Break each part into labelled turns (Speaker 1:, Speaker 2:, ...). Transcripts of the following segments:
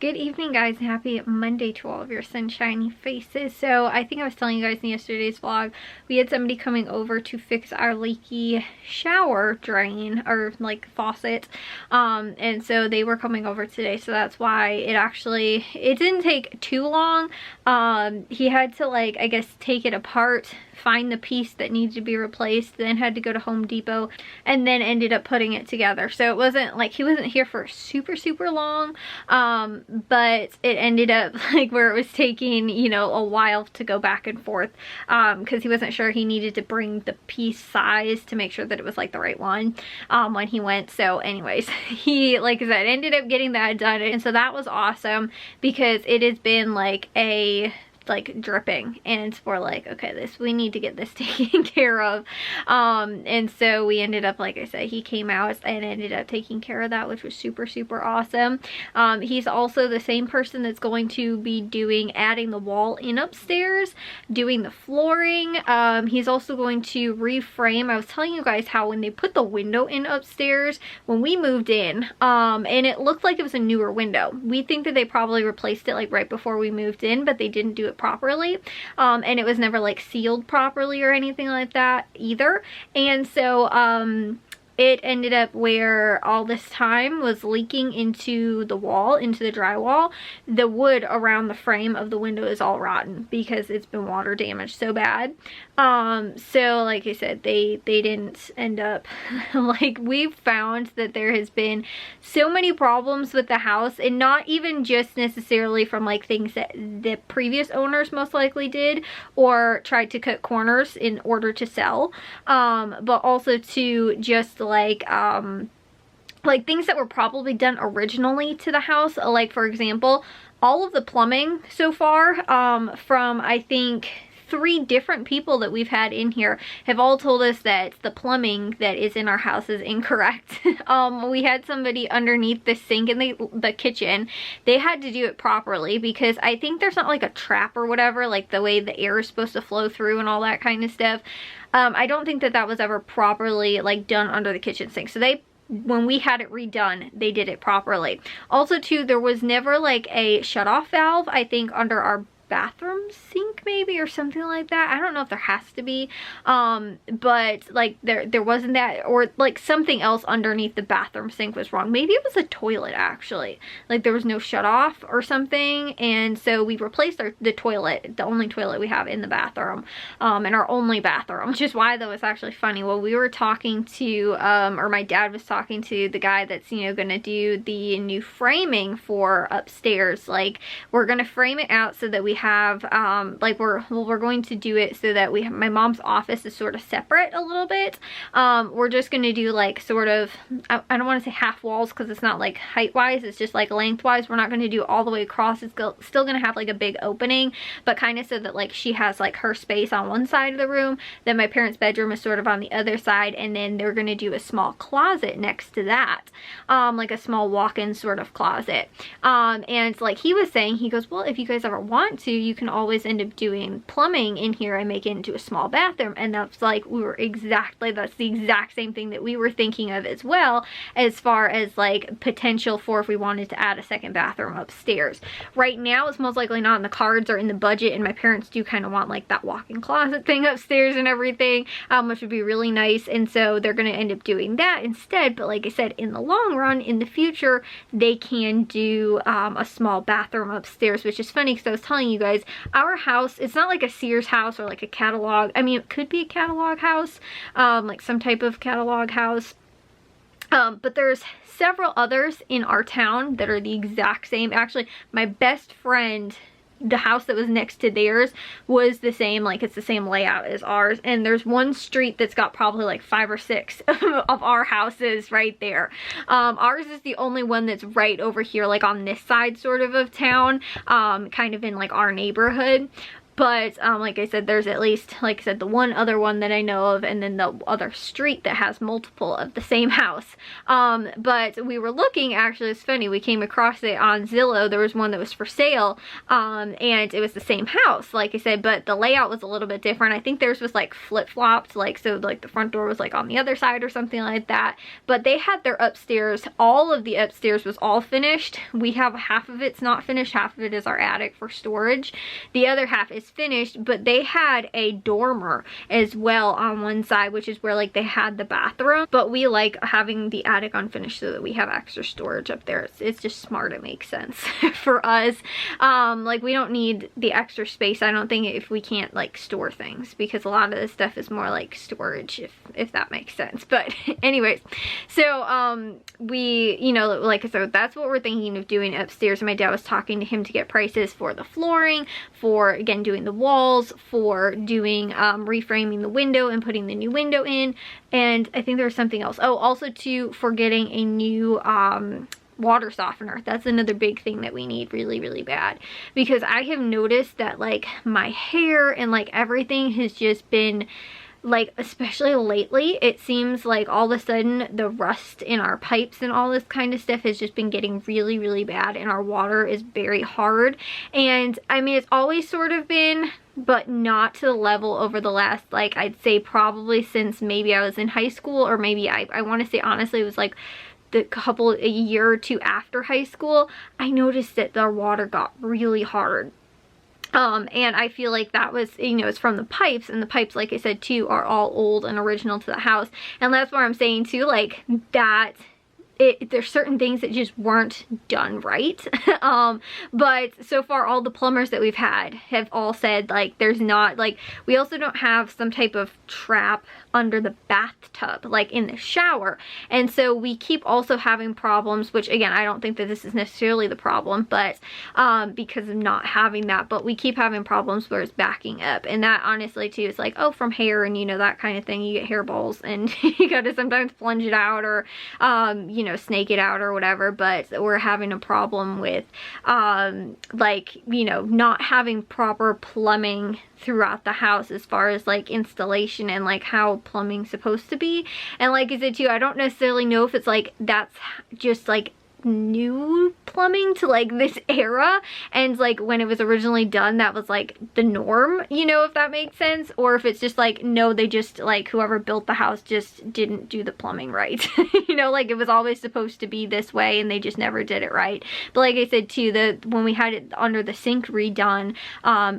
Speaker 1: Good evening, guys, and happy Monday to all of your sunshiny faces. So I think I was telling you guys in yesterday's vlog, we had somebody coming over to fix our leaky shower drain, or like faucet, and so they were coming over today, so that's why it didn't take too long. He had to, like, I guess take it apart, find the piece that needed to be replaced, then had to go to Home Depot, and then ended up putting it together. So it wasn't like he wasn't here for super long, but it ended up like where it was taking, you know, a while to go back and forth, because he wasn't sure. He needed to bring the piece size to make sure that it was like the right one when he went. So anyways, he, like I said, ended up getting that done, and so that was awesome because it has been like dripping, and we're like, okay, we need to get this taken care of, and so we ended up, like I said, he came out and ended up taking care of that, which was super awesome. He's also the same person that's going to be adding the wall in upstairs, doing the flooring. He's also going to reframe. I was telling you guys how when they put the window in upstairs when we moved in, and it looked like it was a newer window. We think that they probably replaced it like right before we moved in, but they didn't do it properly, and it was never like sealed properly or anything like that either. And so it ended up where all this time was leaking into the wall, into the drywall. The wood around the frame of the window is all rotten because it's been water damaged so bad. So like I said, they didn't end up like, we've found that there has been so many problems with the house, and not even just necessarily from like things that the previous owners most likely did or tried to cut corners in order to sell, but also to just like things that were probably done originally to the house. Like, for example, all of the plumbing so far, from I think 3 different people that we've had in here, have all told us that the plumbing that is in our house is incorrect. We had somebody underneath the sink in the kitchen. They had to do it properly because I think there's not like a trap or whatever, like the way the air is supposed to flow through and all that kind of stuff. I don't think that was ever properly like done under the kitchen sink. So when we had it redone, they did it properly. Also too, there was never like a shut-off valve, I think, under our bathroom sink maybe, or something like that. I don't know if there has to be, but like there wasn't that, or like something else underneath the bathroom sink was wrong. Maybe it was a toilet, actually, like there was no shut off or something, and so we replaced the toilet, the only toilet we have in the bathroom, and our only bathroom, which is why, though, it's actually funny. Well, we were talking to or my dad was talking to the guy that's, you know, gonna do the new framing for upstairs. Like, we're gonna frame it out so that we have like we're going to do it so that we have, my mom's office is sort of separate a little bit. We're just going to do like sort of, I don't want to say half walls because it's not like height wise, it's just like lengthwise. We're not going to do all the way across. It's still going to have like a big opening, but kind of so that like she has like her space on one side of the room, then my parents' bedroom is sort of on the other side, and then they're going to do a small closet next to that, like a small walk-in sort of closet. And like he was saying, he goes, well, if you guys ever want to, you can always end up doing plumbing in here and make it into a small bathroom. And that's like, that's the exact same thing that we were thinking of as well, as far as like potential for if we wanted to add a second bathroom upstairs. Right now, it's most likely not in the cards or in the budget, and my parents do kind of want like that walk-in closet thing upstairs and everything, which would be really nice, and so they're going to end up doing that instead. But like I said, in the long run, in the future, they can do a small bathroom upstairs, which is funny because I was telling you guys, our house, it's not like a Sears house or like a catalog. I mean, it could be a catalog house, like some type of catalog house, but there's several others in our town that are the exact same. Actually, my best friend, the house that was next to theirs was the same, like it's the same layout as ours, and there's one street that's got probably like 5 or 6 of our houses right there. Ours is the only one that's right over here, like on this side sort of town, kind of in like our neighborhood. But like I said, there's at least, like I said, the one other one that I know of, and then the other street that has multiple of the same house. But we were looking, actually, it's funny, we came across it on Zillow. There was one that was for sale, and it was the same house, like I said, but the layout was a little bit different. I think theirs was like flip-flopped, like, so like the front door was like on the other side or something like that. But they had their upstairs, all of the upstairs was all finished. We have half of it's not finished, half of it is our attic for storage. The other half is finished, but they had a dormer as well on one side, which is where like they had the bathroom. But we like having the attic unfinished so that we have extra storage up there. It's just smart, it makes sense for us. Like, we don't need the extra space, I don't think, if we can't like store things, because a lot of this stuff is more like storage, if that makes sense. But anyways, so we, you know, like I said, that's what we're thinking of doing upstairs. My dad was talking to him to get prices for the flooring, for again doing the walls, for doing reframing the window and putting the new window in, and I think there was something else. Oh, also for getting a new water softener. That's another big thing that we need really, really bad, because I have noticed that like my hair and like everything has just been like, especially lately, it seems like all of a sudden the rust in our pipes and all this kind of stuff has just been getting really, really bad, and our water is very hard. And I mean, it's always sort of been, but not to the level over the last, like, I'd say probably since maybe I was in high school, or maybe I want to say honestly it was like a year or two after high school. I noticed that our water got really hard. And I feel like that was, you know, it's from the pipes, and the pipes, like I said too, are all old and original to the house. And that's where I'm saying too, like, that there's certain things that just weren't done right. But so far all the plumbers that we've had have all said like there's not, like, we also don't have some type of trap under the bathtub, like in the shower, and so we keep also having problems, which again I don't think that this is necessarily the problem, but because of not having that, but we keep having problems where it's backing up. And that honestly too is like, oh, from hair and, you know, that kind of thing, you get hairballs and you gotta sometimes plunge it out, or you know, snake it out or whatever. But we're having a problem with like, you know, not having proper plumbing throughout the house as far as like installation and like how plumbing's supposed to be. And like I said too, I don't necessarily know if it's like that's just like new plumbing to like this era, and like when it was originally done that was like the norm, you know, if that makes sense, or if it's just like, no, they just like whoever built the house just didn't do the plumbing right. You know, like it was always supposed to be this way and they just never did it right. But like I said too, when we had it under the sink redone,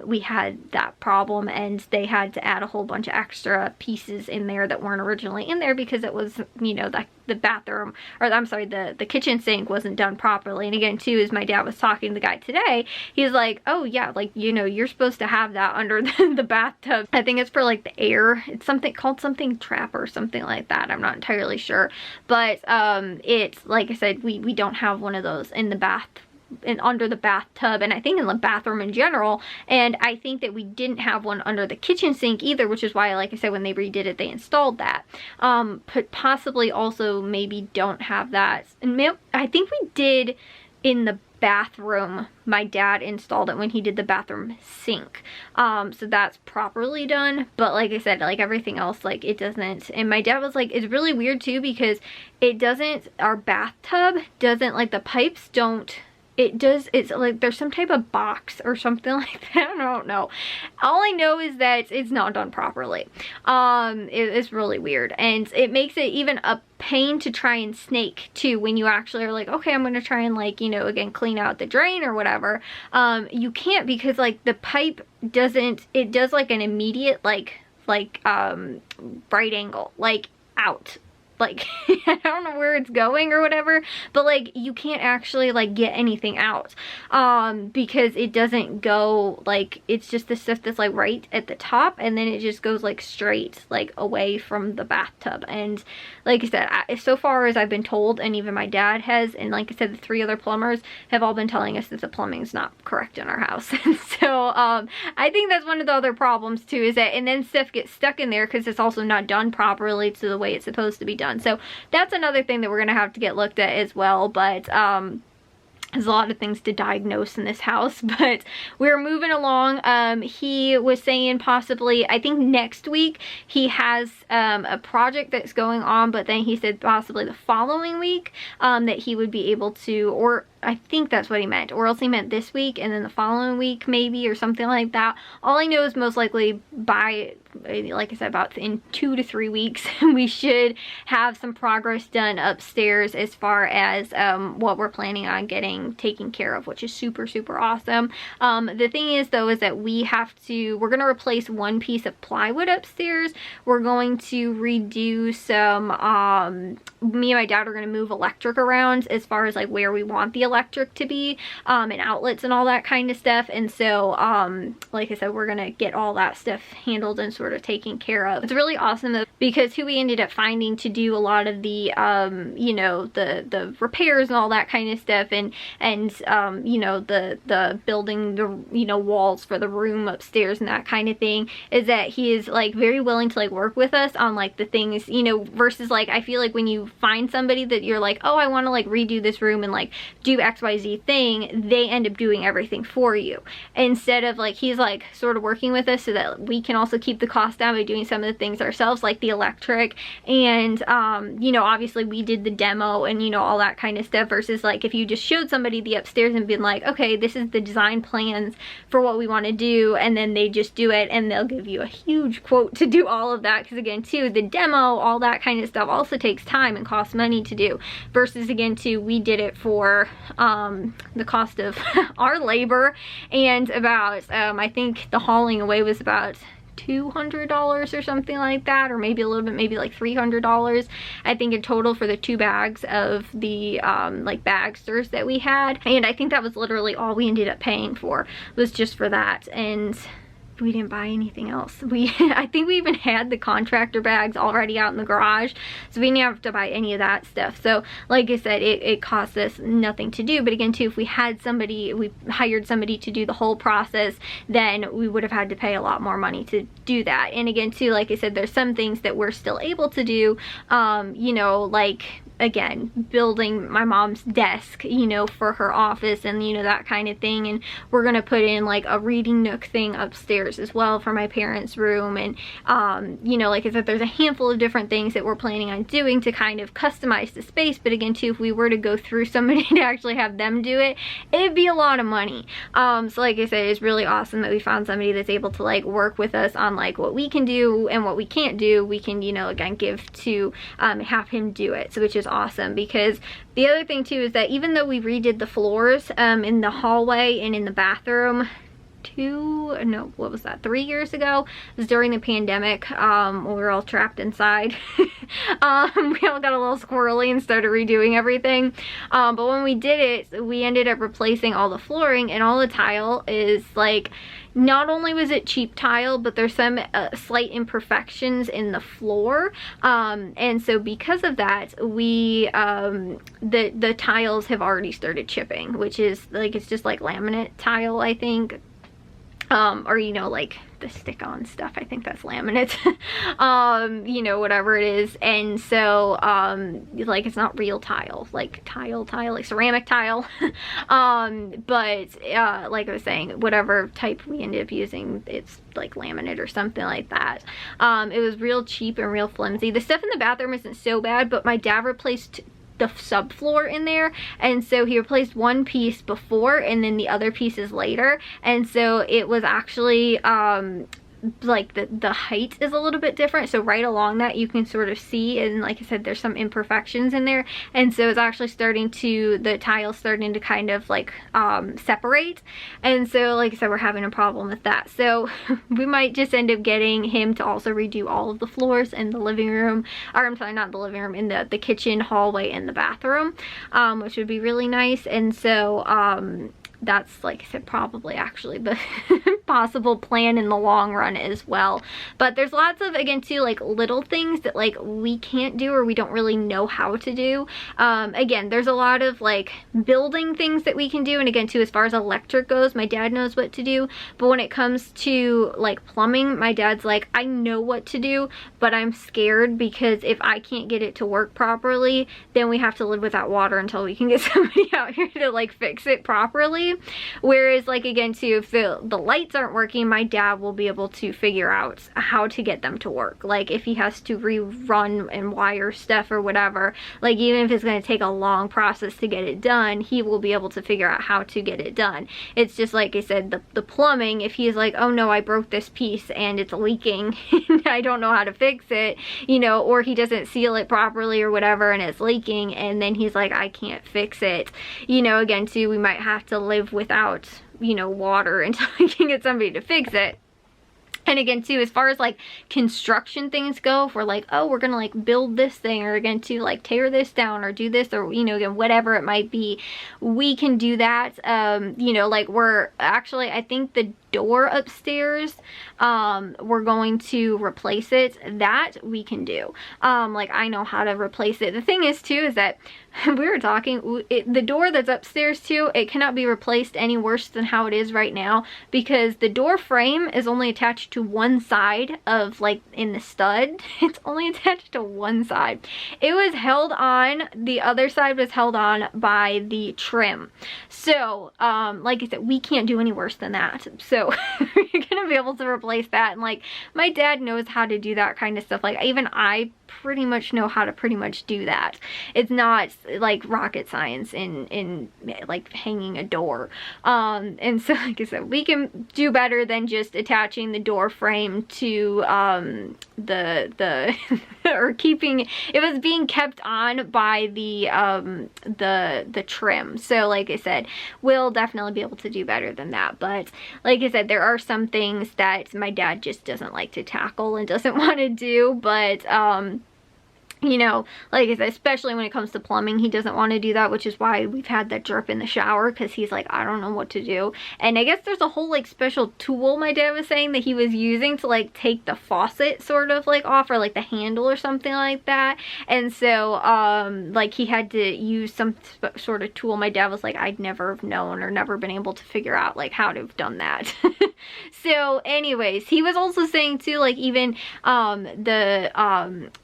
Speaker 1: we had that problem, and they had to add a whole bunch of extra pieces in there that weren't originally in there, because it was, you know, the bathroom, or I'm sorry, the kitchen sink wasn't done properly. And again too, as my dad was talking to the guy today, he's like, oh yeah, like, you know, you're supposed to have that under the bathtub. I think it's for like the air, it's something called something trap or something like that, I'm not entirely sure. But it's like I said, we don't have one of those in the bath and under the bathtub, and I think in the bathroom in general. And I think that we didn't have one under the kitchen sink either, which is why, like I said, when they redid it, they installed that. But possibly also maybe don't have that. And I think we did in the bathroom. My dad installed it when he did the bathroom sink, so that's properly done. But like I said, like everything else, like it doesn't. And my dad was like, it's really weird too, because it doesn't, our bathtub doesn't, like the pipes don't, it does, it's like there's some type of box or something like that, I don't know. All I know is that it's not done properly. It's really weird, and it makes it even a pain to try and snake too, when you actually are like, okay, I'm gonna try and, like, you know, again, clean out the drain or whatever. You can't, because like the pipe doesn't, it does like an immediate like right angle, like out. Like, I don't know where it's going or whatever, but like you can't actually like get anything out, because it doesn't go, like, it's just the stuff that's like right at the top, and then it just goes like straight like away from the bathtub. And like I said, so far as I've been told, and even my dad has, and like I said, the 3 other plumbers have all been telling us that the plumbing's not correct in our house. So I think that's one of the other problems too, is that, and then stuff gets stuck in there because it's also not done properly to the way it's supposed to be done. So that's another thing that we're gonna have to get looked at as well. But There's a lot of things to diagnose in this house, but we're moving along. He was saying possibly, I think next week he has a project that's going on, but then he said possibly the following week that he would be able to, or I think that's what he meant, or else he meant this week and then the following week maybe, or something like that. All I know is most likely by, like I said, about in 2 to 3 weeks we should have some progress done upstairs as far as what we're planning on getting taken care of, which is super awesome. The thing is though is that we're going to replace one piece of plywood upstairs. We're going to redo some, me and my dad are going to move electric around as far as like where we want the electric to be, and outlets and all that kind of stuff. And so like I said, we're gonna get all that stuff handled and sort of taken care of. It's really awesome though, because who we ended up finding to do a lot of the you know, the repairs and all that kind of stuff, and you know, the building the, you know, walls for the room upstairs and that kind of thing, is that he is like very willing to like work with us on like the things, you know, versus like I feel like when you find somebody that you're like, oh, I want to like redo this room and like do XYZ thing, they end up doing everything for you. Instead of like, he's like sort of working with us so that we can also keep the cost down by doing some of the things ourselves, like the electric. And you know, obviously we did the demo and, you know, all that kind of stuff, versus like if you just showed somebody the upstairs and been like, okay, this is the design plans for what we want to do, and then they just do it and they'll give you a huge quote to do all of that, because again too, the demo, all that kind of stuff also takes time and costs money to do, versus again too, we did it for the cost of our labor, and about I think the hauling away was about $200 or something like that, or maybe a little bit, maybe like $300 I think in total for the 2 bags of the like bagsters that we had. And I think that was literally all we ended up paying for, was just for that. And we didn't buy anything else. I think we even had the contractor bags already out in the garage, so we didn't have to buy any of that stuff. So like I said, it cost us nothing to do. But again too, if we had somebody, we hired somebody to do the whole process, then we would have had to pay a lot more money to do that. And again too, like I said, there's some things that we're still able to do, you know, like again, building my mom's desk, you know, for her office and, you know, that kind of thing. And we're gonna put in like a reading nook thing upstairs as well for my parents' room. And you know, like I said, there's a handful of different things that we're planning on doing to kind of customize the space. But again too, if we were to go through somebody to actually have them do it, it'd be a lot of money. So like I said, it's really awesome that we found somebody that's able to like work with us on like what we can do, and what we can't do, we can, you know, again give to have him do it. So which is awesome, because the other thing too is that even though we redid the floors in the hallway and in the bathroom 3 years ago, it was during the pandemic, when we were all trapped inside. We all got a little squirrely and started redoing everything, but when we did it, we ended up replacing all the flooring, and all the tile is like, not only was it cheap tile, but there's some slight imperfections in the floor, and so because of that, we the tiles have already started chipping, which is like, it's just like laminate tile, I think, or you know, like the stick-on stuff, I think that's laminate. You know, whatever it is. And so like, it's not real tile, like tile, like ceramic tile. But like I was saying, whatever type we ended up using, it's like laminate or something like that. It was real cheap and real flimsy. The stuff in the bathroom isn't so bad, but my dad replaced the subfloor in there, and so he replaced one piece before and then the other pieces later, and so it was actually like the height is a little bit different, so right along that you can sort of see, and like I said, there's some imperfections in there, and so it's actually starting to, the tiles starting to kind of like separate, and so like I said, we're having a problem with that. So we might just end up getting him to also redo all of the floors in the living room, or I'm sorry, not the living room, in the kitchen, hallway, and the bathroom, which would be really nice. And so that's, like I said, probably actually the possible plan in the long run as well. But there's lots of, again too, like little things that like we can't do or we don't really know how to do. Again, there's a lot of like building things that we can do, and again too, as far as electric goes, my dad knows what to do. But when it comes to like plumbing, my dad's like, I know what to do, but I'm scared because if I can't get it to work properly, then we have to live without water until we can get somebody out here to like fix it properly. Whereas like again too, if the lights aren't working, my dad will be able to figure out how to get them to work. Like if he has to rerun and wire stuff or whatever, like even if it's going to take a long process to get it done, he will be able to figure out how to get it done. It's just like I said, the plumbing, if he's like, oh no, I broke this piece and it's leaking and I don't know how to fix it, you know, or he doesn't seal it properly or whatever and it's leaking, and then he's like, I can't fix it, you know, again too, we might have to live without, you know, water until we can get somebody to fix it. And again too, as far as like construction things go, if we're like, oh, we're gonna like build this thing, or again to like tear this down or do this, or you know, again, whatever it might be, we can do that. You know, like we're actually, I think the door upstairs, we're going to replace it. That we can do. Like I know how to replace it. The thing is too, is that we were talking, the door that's upstairs too, it cannot be replaced any worse than how it is right now, because the door frame is only attached to one side of like in the stud. It's only attached to one side. It was held on, the other side was held on by the trim. So like I said, we can't do any worse than that. So we're gonna be able to replace that, and like my dad knows how to do that kind of stuff. Like even I pretty much know how to pretty much do that. It's not like rocket science in like hanging a door. And so like I said, we can do better than just attaching the door frame to the or keeping it was being kept on by the trim. So like I said, we'll definitely be able to do better than that. But like I said, there are some things that my dad just doesn't like to tackle and doesn't want to do. But you know, like I said, especially when it comes to plumbing, he doesn't want to do that, which is why we've had that drip in the shower, because he's like, I don't know what to do. And I guess there's a whole like special tool my dad was saying that he was using to like take the faucet sort of like off, or like the handle or something like that. And so like he had to use some sort of tool. My dad was like, I'd never have known or never been able to figure out like how to have done that. So anyways, he was also saying too, like even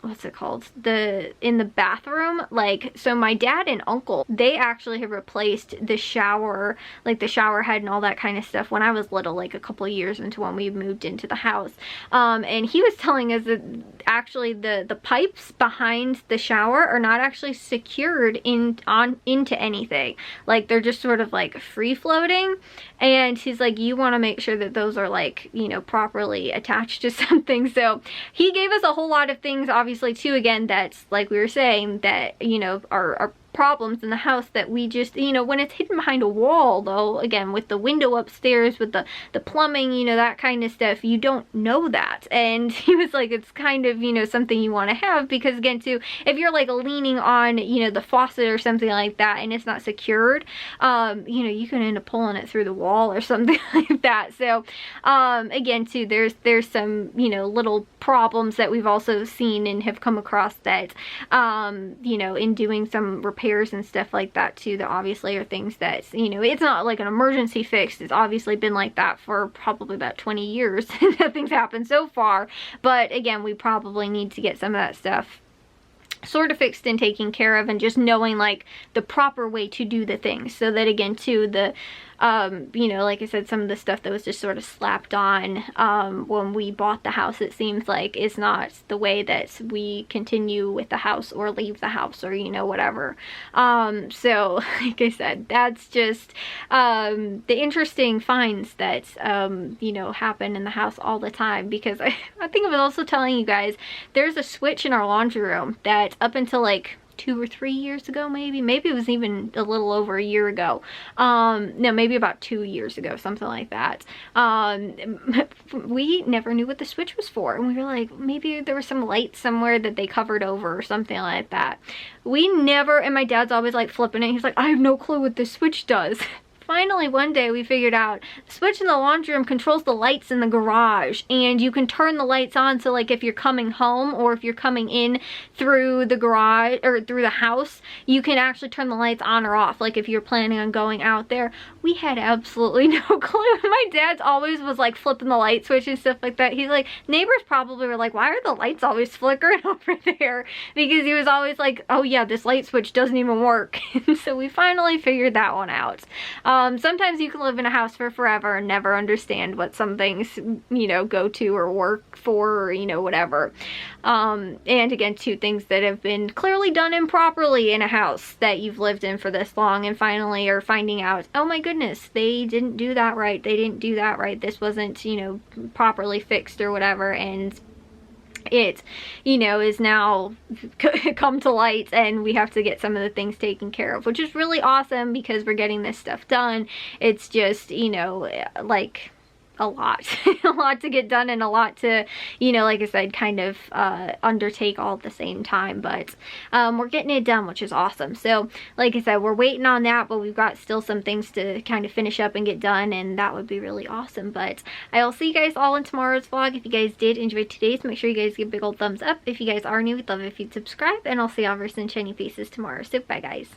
Speaker 1: what's it called, in the bathroom, like, so my dad and uncle, they actually have replaced the shower, like the shower head and all that kind of stuff when I was little, like a couple of years into when we moved into the house. And he was telling us that actually the pipes behind the shower are not actually secured into anything. Like they're just sort of like free floating. And he's like, you want to make sure that those are like, you know, properly attached to something. So he gave us a whole lot of things, obviously too, again, that's like we were saying, that, you know, are problems in the house that we just, you know, when it's hidden behind a wall though, again, with the window upstairs, with the plumbing, you know, that kind of stuff, you don't know that. And he was like, it's kind of, you know, something you want to have, because again too, if you're like leaning on, you know, the faucet or something like that and it's not secured, you know, you can end up pulling it through the wall or something like that. So again too, there's some, you know, little problems that we've also seen and have come across that you know, in doing some repairs and stuff like that too, that obviously are things that, you know, it's not like an emergency fix. It's obviously been like that for probably about 20 years. Nothing's happened so far, but again, we probably need to get some of that stuff sort of fixed and taken care of, and just knowing like the proper way to do the things, so that again too, the you know, like I said, some of the stuff that was just sort of slapped on when we bought the house, it seems like is not the way that we continue with the house or leave the house, or, you know, whatever. So like I said, that's just the interesting finds that you know, happen in the house all the time. Because I think I was also telling you guys, there's a switch in our laundry room that up until like 2 or 3 years ago, maybe it was even a little over a year ago, no, maybe about 2 years ago, something like that, we never knew what the switch was for, and we were like, maybe there was some light somewhere that they covered over or something like that. We never, and my dad's always like flipping it, he's like, I have no clue what this switch does. finally one day we figured out the switch in the laundry room controls the lights in the garage, and you can turn the lights on, so like if you're coming home or if you're coming in through the garage or through the house, you can actually turn the lights on or off, like if you're planning on going out there. We had absolutely no clue. My dad's always was like flipping the light switch and stuff like that. He's like, neighbors probably were like, why are the lights always flickering over there? Because he was always like, oh yeah, this light switch doesn't even work. So we finally figured that one out. Sometimes you can live in a house for forever and never understand what some things, you know, go to or work for, or, you know, whatever. And again, two things that have been clearly done improperly in a house that you've lived in for this long, and finally are finding out, oh my goodness, they didn't do that right. They didn't do that right. This wasn't, you know, properly fixed or whatever. And it, you know, is now come to light, and we have to get some of the things taken care of, which is really awesome because we're getting this stuff done. It's just, you know, like a lot a lot to get done, and a lot to, you know, like I said, kind of undertake all at the same time, but we're getting it done, which is awesome. So like I said, we're waiting on that, but we've got still some things to kind of finish up and get done, and that would be really awesome. But I'll see you guys all in tomorrow's vlog. If you guys did enjoy today's, make sure you guys give a big old thumbs up. If you guys are new, we'd love it if you'd subscribe, and I'll see y'all for some shiny faces tomorrow. So bye guys.